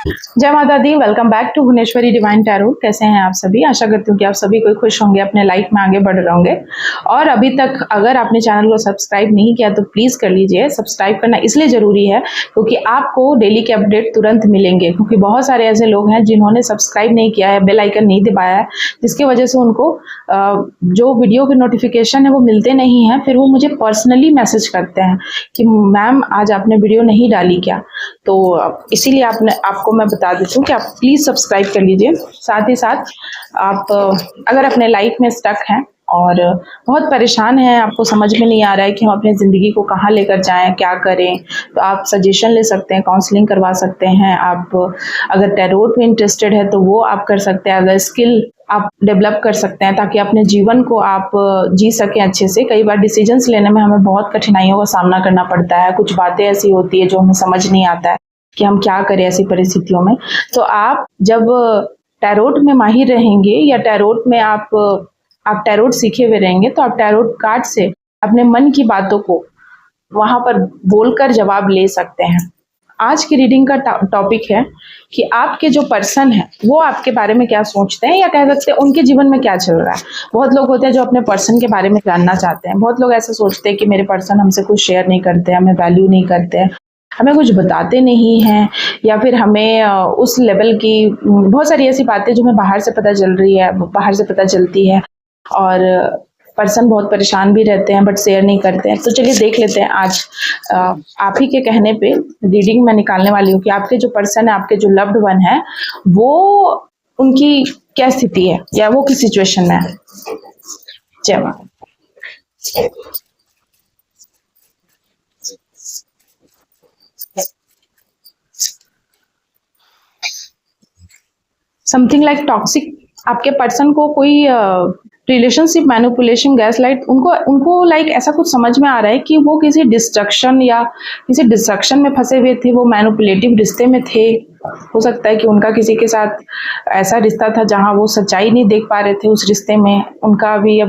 जय माता दी। Welcome back to Bhuvaneshwari divine tarot. कैसे हैं आप सभी? आशा करती हूँ कि आप सभी कोई खुश होंगे, अपने लाइफ में आगे बढ़ रहे होंगे। और अभी तक अगर आपने चैनल को सब्सक्राइब नहीं किया तो प्लीज़ कर लीजिए। सब्सक्राइब करना इसलिए ज़रूरी है क्योंकि आपको डेली के अपडेट तुरंत मिलेंगे, क्योंकि बहुत सारे ऐसे लोग हैं जिन्होंने सब्सक्राइब नहीं किया है, बेल आइकन नहीं दबाया है, जिसकी वजह से उनको जो वीडियो के नोटिफिकेशन है वो मिलते नहीं हैं। फिर वो मुझे पर्सनली मैसेज करते हैं कि मैम आज आपने वीडियो नहीं डाली क्या। तो इसीलिए आपको मैं बता देती हूँ कि आप प्लीज़ सब्सक्राइब कर लीजिए। साथ ही साथ आप अगर अपने लाइफ में स्टक हैं और बहुत परेशान हैं, आपको समझ में नहीं आ रहा है कि हम अपनी ज़िंदगी को कहाँ लेकर जाएं, क्या करें, तो आप सजेशन ले सकते हैं, काउंसलिंग करवा सकते हैं। आप अगर टैरोट में इंटरेस्टेड है तो वो आप कर सकते हैं। अगर स्किल आप डेवलप कर सकते हैं ताकि अपने जीवन को आप जी सकें अच्छे से। कई बार डिसीजंस लेने में हमें बहुत कठिनाइयों का सामना करना पड़ता है। कुछ बातें ऐसी होती है जो हमें समझ नहीं आता है कि हम क्या करें ऐसी परिस्थितियों में। तो आप जब टैरोट में माहिर रहेंगे या टैरोट में आप टैरोट सीखे हुए रहेंगे तो आप टैरोट कार्ड से अपने मन की बातों को वहां पर बोलकर जवाब ले सकते हैं। आज की रीडिंग का टॉपिक है कि आपके जो पर्सन है वो आपके बारे में क्या सोचते हैं, या कह सकते हैं उनके जीवन में क्या चल रहा है। बहुत लोग होते हैं जो अपने पर्सन के बारे में जानना चाहते हैं। बहुत लोग ऐसे सोचते हैं कि मेरे पर्सन हमसे कुछ शेयर नहीं करते, हमें वैल्यू नहीं करते हैं, हमें कुछ बताते नहीं हैं, या फिर हमें उस लेवल की बहुत सारी ऐसी बातें जो हमें बाहर से पता चल रही है, बाहर से पता चलती है, और पर्सन बहुत परेशान भी रहते हैं बट शेयर नहीं करते हैं। तो चलिए देख लेते हैं आज आप ही के कहने पे रीडिंग में निकालने वाली हूँ कि आपके जो पर्सन है, आपके जो लव्ड वन है, वो उनकी क्या स्थिति है या वो किस सिचुएशन में है। जय मां। Something like toxic. आपके पर्सन को कोई रिलेशनशिप मैनिपुलेशन, गैस लाइट, उनको लाइक ऐसा कुछ समझ में आ रहा है कि वो किसी डिस्ट्रक्शन या किसी डिस्ट्रक्शन में फंसे हुए थे, वो मैनिपुलेटिव रिश्ते में थे। हो सकता है कि उनका किसी के साथ ऐसा रिश्ता था जहां वो सच्चाई नहीं देख पा रहे थे उस रिश्ते में। उनका अभी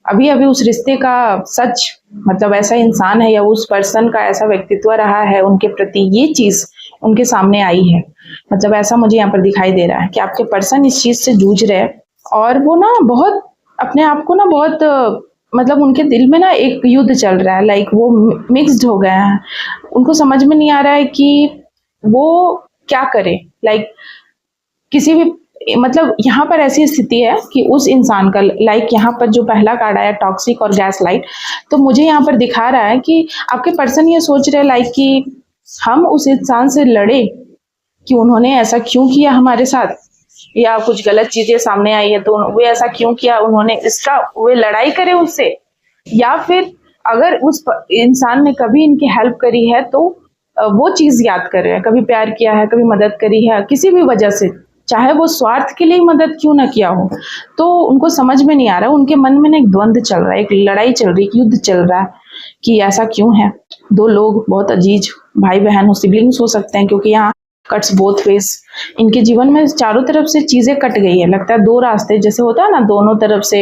अभी उस रिश्ते का सच, मतलब ऐसा इंसान है या उस पर्सन का ऐसा व्यक्तित्व रहा है उनके प्रति, ये चीज उनके सामने आई है। मतलब ऐसा मुझे यहाँ पर दिखाई दे रहा है कि आपके पर्सन इस चीज से जूझ रहे हैं और वो ना बहुत अपने आप को ना बहुत मतलब उनके दिल में ना एक युद्ध चल रहा है। लाइक वो मिक्स्ड हो गए हैं, उनको समझ में नहीं आ रहा है कि वो क्या करे। लाइक किसी भी, मतलब यहाँ पर ऐसी स्थिति है कि उस इंसान का, लाइक यहाँ पर जो पहला कार्ड आया टॉक्सिक और गैस लाइट, तो मुझे यहाँ पर दिखा रहा है कि आपके पर्सन ये सोच रहे लाइक कि हम उस इंसान से लड़े कि उन्होंने ऐसा क्यों किया हमारे साथ, या कुछ गलत चीजें सामने आई है तो वे ऐसा क्यों किया, उन्होंने इसका वे लड़ाई करे उससे, या फिर अगर उस इंसान ने कभी इनकी हेल्प करी है तो वो चीज याद कर रहे हैं, कभी प्यार किया है, कभी मदद करी है किसी भी वजह से, चाहे वो स्वार्थ के लिए मदद क्यों ना किया हो। तो उनको समझ में नहीं आ रहा, उनके मन में ना एक द्वंद्व चल रहा है, एक लड़ाई चल रही है, एक युद्ध चल रहा है कि ऐसा क्यों है। दो लोग बहुत अजीज भाई बहन हो, सिबलिंग्स हो सकते हैं, क्योंकि यहाँ कट्स बोथ फेस। इनके जीवन में चारों तरफ से चीजें कट गई है, लगता है दो रास्ते जैसे होता है ना, दोनों तरफ से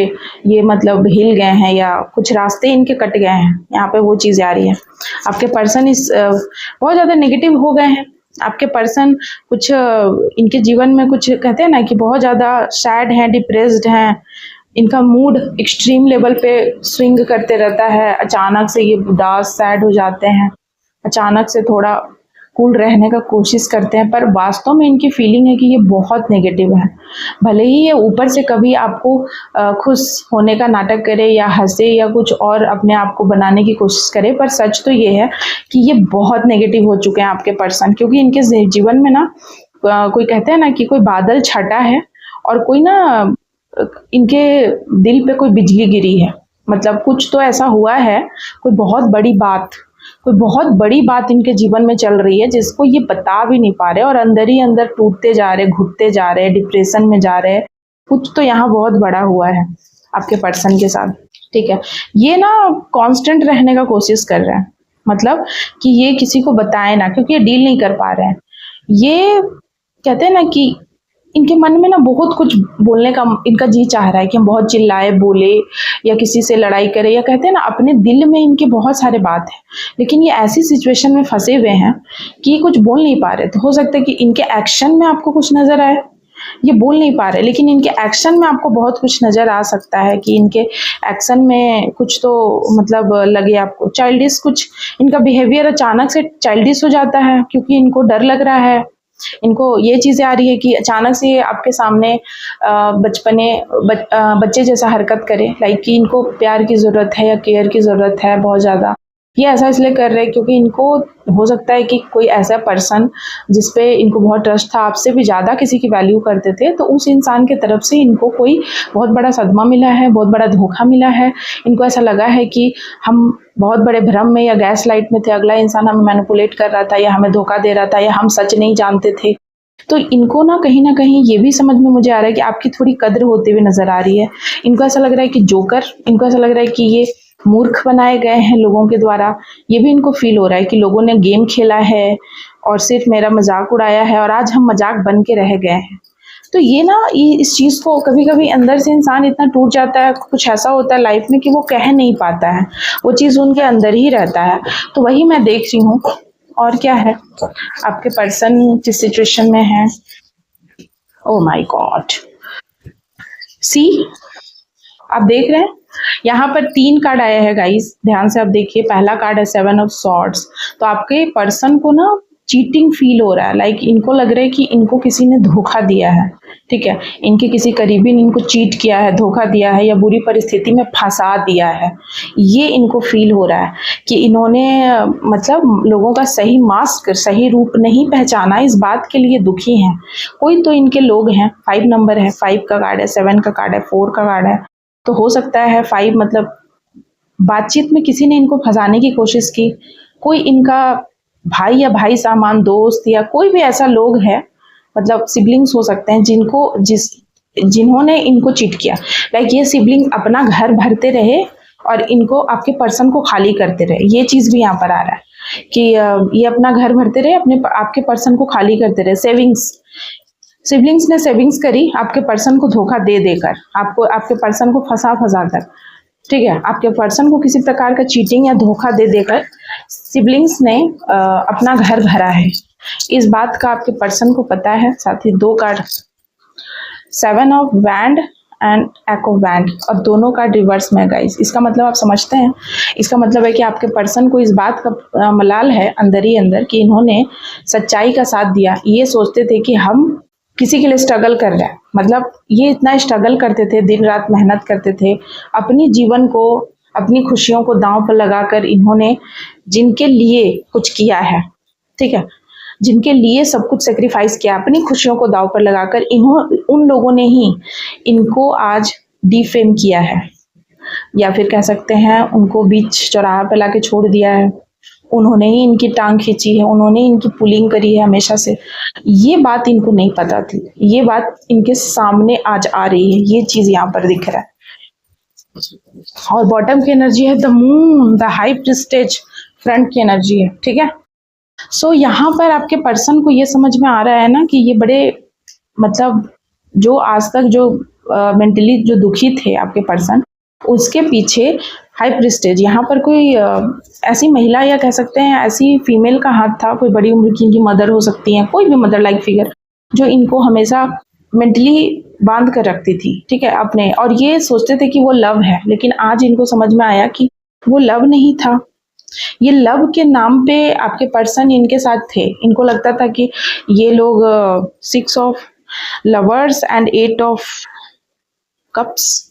ये मतलब हिल गए हैं या कुछ रास्ते इनके कट गए हैं, यहाँ पे वो चीजें आ रही है। आपके पर्सन इस बहुत ज्यादा नेगेटिव हो गए हैं। आपके पर्सन कुछ इनके जीवन में कुछ कहते हैं ना कि बहुत ज्यादा सैड हैं, डिप्रेस्ड हैं, इनका मूड एक्सट्रीम लेवल पे स्विंग करते रहता है। अचानक से ये उदास सैड हो जाते हैं, अचानक से थोड़ा कूल रहने का कोशिश करते हैं, पर वास्तव में इनकी फीलिंग है कि ये बहुत नेगेटिव है। भले ही ये ऊपर से कभी आपको खुश होने का नाटक करे या हंसे या कुछ और अपने आप को बनाने की कोशिश करे, पर सच तो ये है कि ये बहुत नेगेटिव हो चुके हैं आपके पर्सन। क्योंकि इनके जीवन में ना कोई कहते हैं ना कि कोई बादल छटा है और कोई ना इनके दिल पे कोई बिजली गिरी है। मतलब कुछ तो ऐसा हुआ है, कोई बहुत बड़ी बात इनके जीवन में चल रही है जिसको ये बता भी नहीं पा रहे और अंदर ही अंदर टूटते जा रहे, घुटते जा रहे, डिप्रेशन में जा रहे। कुछ तो यहाँ बहुत बड़ा हुआ है आपके पर्सन के साथ। ठीक है, ये ना कांस्टेंट रहने का कोशिश कर रहे हैं, मतलब कि ये किसी को बताए ना, क्योंकि ये डील नहीं कर पा रहे हैं। ये कहते हैं ना कि इनके मन में ना बहुत कुछ बोलने का इनका जी चाह रहा है कि हम बहुत चिल्लाए बोले या किसी से लड़ाई करें, या कहते हैं ना अपने दिल में इनके बहुत सारे बात है, लेकिन ये ऐसी सिचुएशन में फंसे हुए हैं कि ये कुछ बोल नहीं पा रहे। तो हो सकता है कि इनके एक्शन में आपको कुछ नजर आए, ये बोल नहीं पा रहे लेकिन इनके एक्शन में आपको बहुत कुछ नजर आ सकता है कि इनके एक्शन में कुछ तो मतलब लगे आपको चाइल्डिश, कुछ इनका बिहेवियर अचानक से चाइल्डिश हो जाता है क्योंकि इनको डर लग रहा है। इनको ये चीज़ें आ रही है कि अचानक से ये आपके सामने बच्चे जैसा हरकत करे, लाइक कि इनको प्यार की ज़रूरत है या केयर की ज़रूरत है बहुत ज़्यादा। ये ऐसा इसलिए कर रहे हैं क्योंकि इनको हो सकता है कि कोई ऐसा पर्सन जिस पे इनको बहुत ट्रस्ट था, आपसे भी ज़्यादा किसी की वैल्यू करते थे, तो उस इंसान की तरफ से इनको कोई बहुत बड़ा सदमा मिला है, बहुत बड़ा धोखा मिला है। इनको ऐसा लगा है कि हम बहुत बड़े भ्रम में या गैस लाइट में थे, अगला इंसान हमें मैनिपुलेट कर रहा था या हमें धोखा दे रहा था या हम सच नहीं जानते थे। तो इनको ना कहीं ये भी समझ में मुझे आ रहा है कि आपकी थोड़ी कद्र होती हुई नजर आ रही है। इनको ऐसा लग रहा है कि जोकर, इनको ऐसा लग रहा है कि ये मूर्ख बनाए गए हैं लोगों के द्वारा। ये भी इनको फील हो रहा है कि लोगों ने गेम खेला है और सिर्फ मेरा मजाक उड़ाया है और आज हम मजाक बन के रह गए हैं। तो ये ना इस चीज़ को कभी कभी अंदर से इंसान इतना टूट जाता है, कुछ ऐसा होता है लाइफ में कि वो कह नहीं पाता है, वो चीज़ उनके अंदर ही रहता है। तो वही मैं देख रही हूँ। और क्या है, आपके पर्सन जिस सिचुएशन में है, ओ माय गॉड, सी आप देख रहे हैं यहाँ पर 3 कार्ड आया है गाइस, ध्यान से आप देखिए। पहला कार्ड है 7 ऑफ सॉर्ड्स। तो आपके पर्सन को ना चीटिंग फील हो रहा है, लाइक इनको लग रहा है कि इनको किसी ने धोखा दिया है, ठीक है, इनके किसी करीबी ने इनको चीट किया है, धोखा दिया है या बुरी परिस्थिति में फंसा दिया है। ये इनको फील हो रहा है कि इन्होंने मतलब लोगों का सही मास्क, सही रूप नहीं पहचाना, इस बात के लिए दुखी हैं। कोई तो इनके लोग हैं, 5 नंबर है, 5 का कार्ड है, 7 का कार्ड है, 4 का कार्ड है। तो हो सकता है 5 मतलब बातचीत में किसी ने इनको फंसाने की कोशिश की, कोई इनका भाई या भाई सामान दोस्त या कोई भी ऐसा लोग है, मतलब सिबलिंग्स हो सकते हैं जिन्होंने इनको चीट किया। लाइक ये सिबलिंग अपना घर भरते रहे और इनको आपके पर्सन को खाली करते रहे। ये चीज भी यहाँ पर आ रहा है कि ये अपना घर भरते रहे, अपने आपके पर्सन को खाली करते रहे। सिबलिंग्स ने सेविंग्स करी आपके पर्सन को धोखा दे देकर, आपको आपके पर्सन को फंसा कर, ठीक है, आपके पर्सन को किसी प्रकार का चीटिंग या धोखा दे देकर सिबलिंग्स ने अपना घर भरा है। इस बात का आपके पर्सन को पता है। साथ ही 2 कार्ड 7 ऑफ वैंड एंड एक् ऑफ वैंड, और दोनों कार्ड रिवर्स में गाइस। इसका मतलब आप समझते हैं, इसका मतलब है कि आपके पर्सन को इस बात का मलाल है अंदर ही अंदर कि इन्होंने सच्चाई का साथ दिया। ये सोचते थे कि हम किसी के लिए स्ट्रगल कर रहे हैं, मतलब ये इतना स्ट्रगल करते थे, दिन रात मेहनत करते थे, अपनी जीवन को, अपनी खुशियों को दांव पर लगाकर इन्होंने जिनके लिए कुछ किया है, ठीक है, जिनके लिए सब कुछ सेक्रीफाइस किया, अपनी खुशियों को दांव पर लगाकर उन लोगों ने ही इनको आज डिफेम किया है, या फिर कह सकते हैं उनको बीच चौराहा पे लाके छोड़ दिया है। उन्होंने ही इनकी टांग खींची है, उन्होंने इनकी पुलिंग करी है हमेशा से। ये बात इनको नहीं पता थी, ये बात इनके सामने आज आ रही है, ये चीज यहाँ पर दिख रहा है। और बॉटम की एनर्जी है the moon, the high prestige, front की एनर्जी है, ठीक है। सो यहाँ पर आपके पर्सन को ये समझ में आ रहा है ना कि ये बड़े मतलब जो आज तक जो मेंटली जो दुखी थे आपके पर्सन, उसके पीछे हाई प्रिस्टेज, यहाँ पर कोई ऐसी महिला या कह सकते हैं ऐसी फीमेल का हाथ था, कोई बड़ी उम्र की इनकी मदर हो सकती है, कोई भी मदर लाइक फिगर जो इनको हमेशा मेंटली बांध कर रखती थी, ठीक है, अपने, और ये सोचते थे कि वो लव है, लेकिन आज इनको समझ में आया कि वो लव नहीं था। ये लव के नाम पे आपके पर्सन इनके साथ थे। इनको लगता था कि ये लोग 6 of lovers and 8 of cups,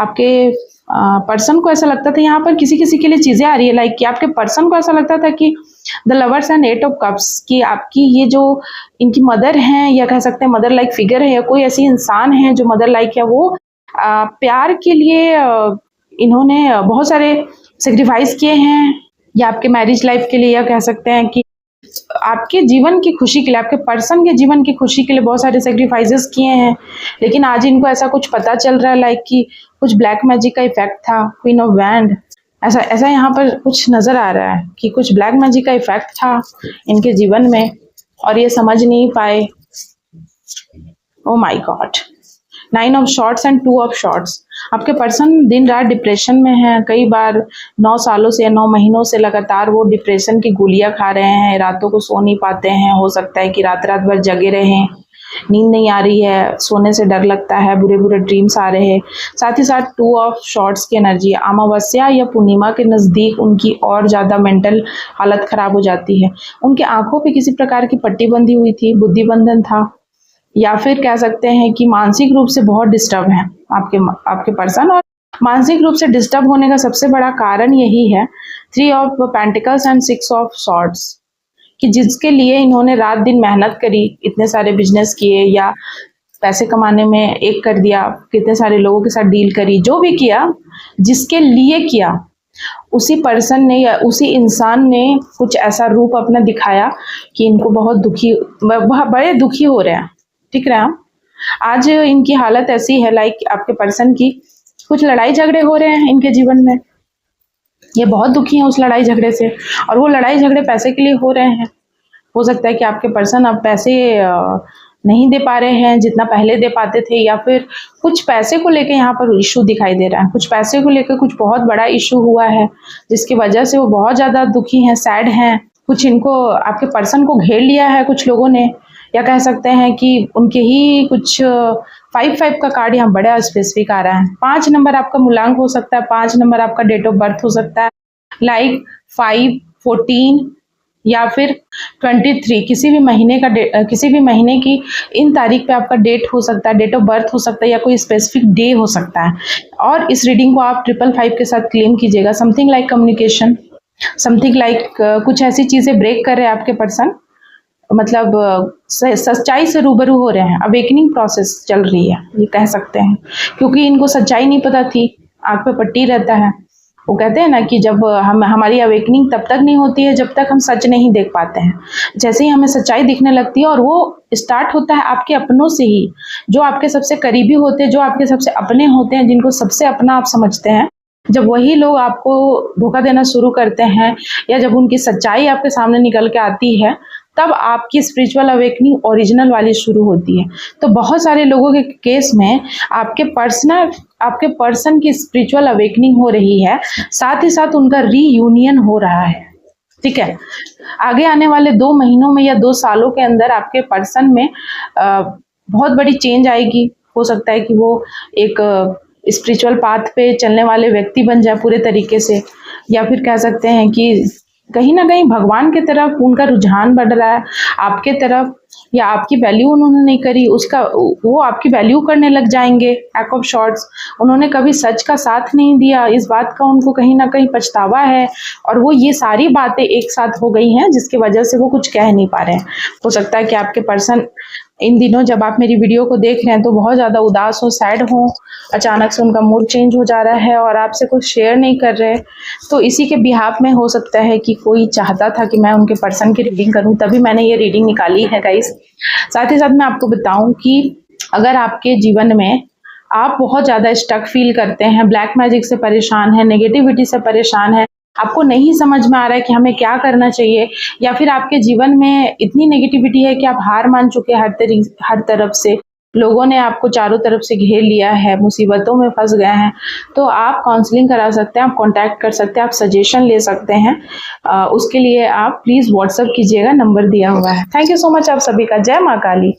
आपके पर्सन को ऐसा लगता था, यहाँ पर किसी किसी के लिए चीजें आ रही है, लाइक कि आपके पर्सन को ऐसा लगता था कि the lovers and 8 of cups कि आपकी ये जो इनकी मदर हैं, या कह सकते हैं मदर लाइक फिगर है, या कोई ऐसी इंसान है जो मदर लाइक है, वो प्यार के लिए इन्होंने बहुत सारे सेक्रीफाइस किए हैं, या आपके मैरिज लाइफ के लिए, या कह सकते हैं कि आपके जीवन की खुशी के लिए, आपके पर्सन के जीवन की खुशी के लिए बहुत सारे सेक्रीफाइसेस किए हैं। लेकिन आज इनको ऐसा कुछ पता चल रहा है, लाइक कि कुछ ब्लैक मैजिक का इफेक्ट था, क्वीन ऑफ वैंड, ऐसा ऐसा यहाँ पर कुछ नजर आ रहा है कि कुछ ब्लैक मैजिक का इफेक्ट था इनके जीवन में और ये समझ नहीं पाए। Oh my God, 9 of shorts and 2 of shorts. आपके पर्सन दिन रात डिप्रेशन में है, कई बार 9 सालों से 9 महीनों से लगातार वो डिप्रेशन की गोलियां खा रहे हैं, रातों को सो नहीं पाते हैं, हो सकता है कि रात रात भर जगे रहें, नींद नहीं आ रही है, सोने से डर लगता है, बुरे बुरे ड्रीम्स आ रहे हैं। साथ ही साथ 2 ऑफ शॉर्ट्स की एनर्जी, अमावस्या या पूर्णिमा के नज़दीक उनकी और ज़्यादा मेंटल हालत ख़राब हो जाती है। उनके आंखों पे किसी प्रकार की पट्टी बंधी हुई थी, बुद्धि बंधन था, या फिर कह सकते हैं कि मानसिक रूप से बहुत डिस्टर्ब है आपके पर्सन। और मानसिक रूप से डिस्टर्ब होने का सबसे बड़ा कारण यही है 3 of pentacles and 6 of swords, कि जिसके लिए इन्होंने रात दिन मेहनत करी, इतने सारे बिजनेस किए या पैसे कमाने में एक कर दिया, कितने सारे लोगों के साथ डील करी, जो भी किया जिसके लिए किया, उसी पर्सन ने या उसी इंसान ने कुछ ऐसा रूप अपना दिखाया कि इनको बहुत दुखी, बड़े दुखी हो रहे हैं। ठीक है, आज इनकी हालत ऐसी है, लाइक आपके पर्सन की कुछ लड़ाई झगड़े हो रहे हैं इनके जीवन में, ये बहुत दुखी हैं उस लड़ाई झगड़े से, और वो लड़ाई झगड़े पैसे के लिए हो रहे हैं। हो सकता है कि आपके पर्सन अब पैसे नहीं दे पा रहे हैं जितना पहले दे पाते थे, या फिर कुछ पैसे को लेके यहाँ पर इशू दिखाई दे रहा है, कुछ पैसे को लेकर कुछ बहुत बड़ा इशू हुआ है जिसकी वजह से वो बहुत ज़्यादा दुखी हैं, सैड हैं। कुछ इनको आपके पर्सन को घेर लिया है कुछ लोगों ने, या कह सकते हैं कि उनके ही कुछ 5 का कार्ड यहाँ बड़ा स्पेसिफिक आ रहा है। 5 नंबर आपका मूलांक हो सकता है, 5 नंबर आपका डेट ऑफ बर्थ हो सकता है, लाइक 5, 14 या फिर 23, किसी भी महीने की इन तारीख पे आपका डेट हो सकता है, डेट ऑफ बर्थ हो सकता है, या कोई स्पेसिफिक डे हो सकता है। और इस रीडिंग को आप 555 के साथ क्लेम कीजिएगा। Something like communication, something like कुछ ऐसी चीज़ें ब्रेक कर रहे हैं आपके पर्सन, मतलब सच्चाई से रूबरू हो रहे हैं, अवेकनिंग प्रोसेस चल रही है ये कह सकते हैं, क्योंकि इनको सच्चाई नहीं पता थी, आँख पे पट्टी रहता है। वो कहते हैं ना कि जब हमारी अवेकनिंग तब तक नहीं होती है जब तक हम सच नहीं देख पाते हैं। जैसे ही हमें सच्चाई दिखने लगती है, और वो स्टार्ट होता है आपके अपनों से ही, जो आपके सबसे करीबी होते हैं, जो आपके सबसे अपने होते हैं, जिनको सबसे अपना आप समझते हैं, जब वही लोग आपको धोखा देना शुरू करते हैं, या जब उनकी सच्चाई आपके सामने निकल के आती है, तब आपकी स्पिरिचुअल अवेकनिंग ओरिजिनल वाली शुरू होती है। तो बहुत सारे लोगों के केस में आपके पर्सन की स्पिरिचुअल अवेकनिंग हो रही है, साथ ही साथ उनका रीयूनियन हो रहा है। ठीक है, आगे आने वाले 2 महीनों में या 2 सालों के अंदर आपके पर्सन में बहुत बड़ी चेंज आएगी। हो सकता है कि वो एक स्पिरिचुअल पाथ पे चलने वाले व्यक्ति बन जाए पूरे तरीके से, या फिर कह सकते हैं कि कहीं ना कहीं भगवान की तरफ उनका रुझान बढ़ रहा है, आपके तरफ, या आपकी वैल्यू उन्होंने नहीं करी, वो आपकी वैल्यू करने लग जाएंगे। एक्ट ऑफ शॉर्ट्स, उन्होंने कभी सच का साथ नहीं दिया, इस बात का उनको कहीं ना कहीं पछतावा है, और वो ये सारी बातें एक साथ हो गई हैं जिसकी वजह से वो कुछ कह नहीं पा रहे हैं। हो सकता है कि आपके पर्सन इन दिनों जब आप मेरी वीडियो को देख रहे हैं तो बहुत ज़्यादा उदास हो, सैड हो, अचानक से उनका मूड चेंज हो जा रहा है और आपसे कुछ शेयर नहीं कर रहे। तो इसी के बिहाफ में हो सकता है कि कोई चाहता था कि मैं उनके पर्सन की रीडिंग करूं, तभी मैंने ये रीडिंग निकाली है गाइस। साथ ही साथ मैं आपको बताऊं कि अगर आपके जीवन में आप बहुत ज़्यादा स्टक फील करते हैं, ब्लैक मैजिक से परेशान है, नेगेटिविटी से परेशान है, आपको नहीं समझ में आ रहा है कि हमें क्या करना चाहिए, या फिर आपके जीवन में इतनी नेगेटिविटी है कि आप हार मान चुके हैं, हर तरफ से लोगों ने आपको चारों तरफ से घेर लिया है, मुसीबतों में फंस गए हैं, तो आप काउंसलिंग करा सकते हैं, आप कांटेक्ट कर सकते हैं, आप सजेशन ले सकते हैं। उसके लिए आप प्लीज़ व्हाट्सएप कीजिएगा, नंबर दिया हुआ है। थैंक यू सो मच आप सभी का। जय माँ काली।